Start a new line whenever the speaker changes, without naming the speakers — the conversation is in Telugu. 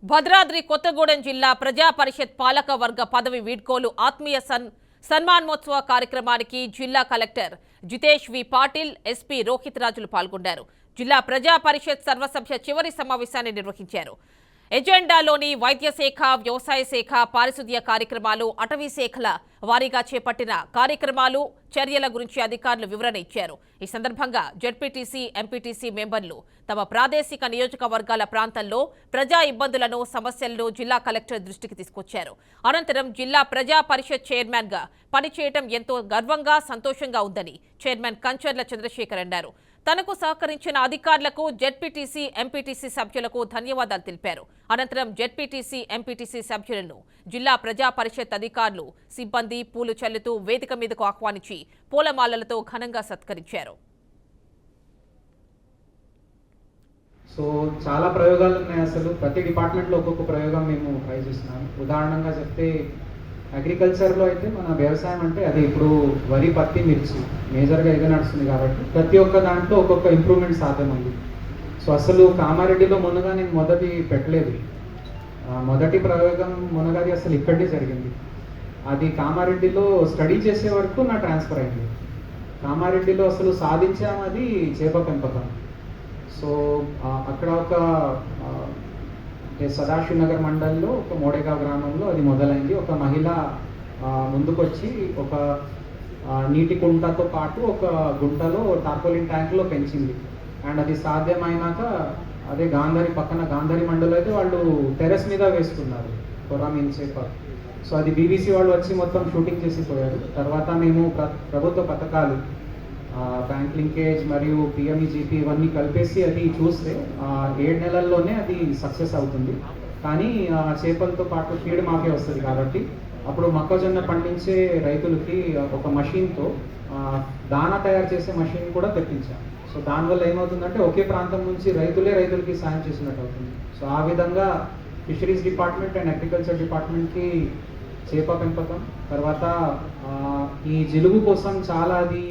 భద్రాద్రి కొత్తగూడెం జిల్లా ప్రజా పరిషత్ పాలక వర్గ పదవి వీడ్కోలు ఆత్మీయ సన్మానోత్సవ కార్యక్రమానికి జిల్లా కలెక్టర్ జితేష్ వి పాటిల్, ఎస్పీ రోహిత్ రాజులు పాల్గొన్నారు. జిల్లా ప్రజా పరిషత్ సర్వసభ్య చివరి సమావేశాన్ని నిర్వహించారు. ఎజెండాలోని వైద్య శాఖ, వ్యవసాయ శాఖ, పారిశుద్ధ్య కార్యక్రమాలు, అటవీ శాఖల వారీగా చేపట్టిన కార్యక్రమాలు, చర్యల గురించి అధికారులు వివరణ ఇచ్చారు. ఈ సందర్భంగా జెడ్పీటీసీ, ఎంపీటీసీ మెంబర్లు తమ ప్రాదేశిక నియోజకవర్గాల ప్రాంతాల్లో ప్రజా ఇబ్బందులను, సమస్యలను జిల్లా కలెక్టర్ దృష్టికి తీసుకొచ్చారు. అనంతరం జిల్లా ప్రజా పరిషత్ చైర్మన్ గా పనిచేయడం ఎంతో గర్వంగా, సంతోషంగా ఉందని చైర్మన్ కంచర్ల చంద్రశేఖర్ అన్నారు. తనకు సహకరించిన అధికారులకు, జెడ్పీటీసీ, ఎంపీటీసీ సభ్యులకు ధన్యవాదాలు తెలిపారు. అనంతరం జెడ్పీటీసీ, ఎంపీటీసీ సభ్యులను జిల్లా ప్రజా పరిషత్ అధికారులు, సిబ్బంది పూలు చల్లుతూ వేదిక మీదకు ఆహ్వానించి పూలమాలలతో ఘనంగా సత్కరించారు.
సో చాలా ప్రయోగాలు ఉన్నాయి. అసలు ప్రతి డిపార్ట్మెంట్లో ఒక్కొక్క ప్రయోగం మేము ట్రై చేస్తున్నాము. ఉదాహరణగా చెప్తే అగ్రికల్చర్లో అయితే మన వ్యవసాయం అంటే అది ఇప్పుడు వరి, పత్తి, మిర్చి మేజర్గా ఇదే నడుస్తుంది కాబట్టి ప్రతి ఒక్క దాంట్లో ఒక్కొక్క ఇంప్రూవ్మెంట్ సాధ్యమైంది. సో అసలు కామారెడ్డిలో మునగా నేను మొదటి పెట్టలేదు. మొదటి ప్రయోగం మునగాది అసలు ఇక్కడే జరిగింది. అది కామారెడ్డిలో స్టడీ చేసే వరకు నా ట్రాన్స్ఫర్ అయింది. కామారెడ్డిలో అసలు సాధించాం అది చేప పెంపకం. సో అక్కడ ఒక సదాశివ్ నగర్ మండల్లో ఒక మోడేగావ్ గ్రామంలో అది మొదలైంది. ఒక మహిళ ముందుకొచ్చి ఒక నీటి కుంటతో పాటు ఒక గుంటలో టార్పోలిన్ ట్యాంక్లో పెంచింది. అండ్ అది సాధ్యమైనాక అదే గాంధారి పక్కన గాంధారి మండలం అయితే వాళ్ళు టెరెస్ మీద వేస్తున్నారు కొరామీన్ చేప. సో అది బీబీసీ వాళ్ళు వచ్చి మొత్తం షూటింగ్ చేసిపోయారు. తర్వాత మేము ప్రభుత్వ పథకాలు, బ్యాంక్ లింకేజ్ మరియు పిఎంఈజీపీ ఇవన్నీ కలిపేసి అది చూస్తే 7 నెలల్లోనే అది సక్సెస్ అవుతుంది. కానీ చేపలతో పాటు ఫీడ్ మాఫియా వస్తుంది కాబట్టి అప్పుడు మొక్కజొన్న పండించే రైతులకి ఒక మషిన్తో దానా తయారు చేసే మషిన్ కూడా తెప్పించాం. సో దానివల్ల ఏమవుతుందంటే ఒకే ప్రాంతం నుంచి రైతులకి సాయం చేసినట్టు అవుతుంది. సో ఆ విధంగా ఫిషరీస్ డిపార్ట్మెంట్ అండ్ అగ్రికల్చర్ డిపార్ట్మెంట్కి చేప పెంపకం, తర్వాత ఈ జిలుగు కోసం చాలా అది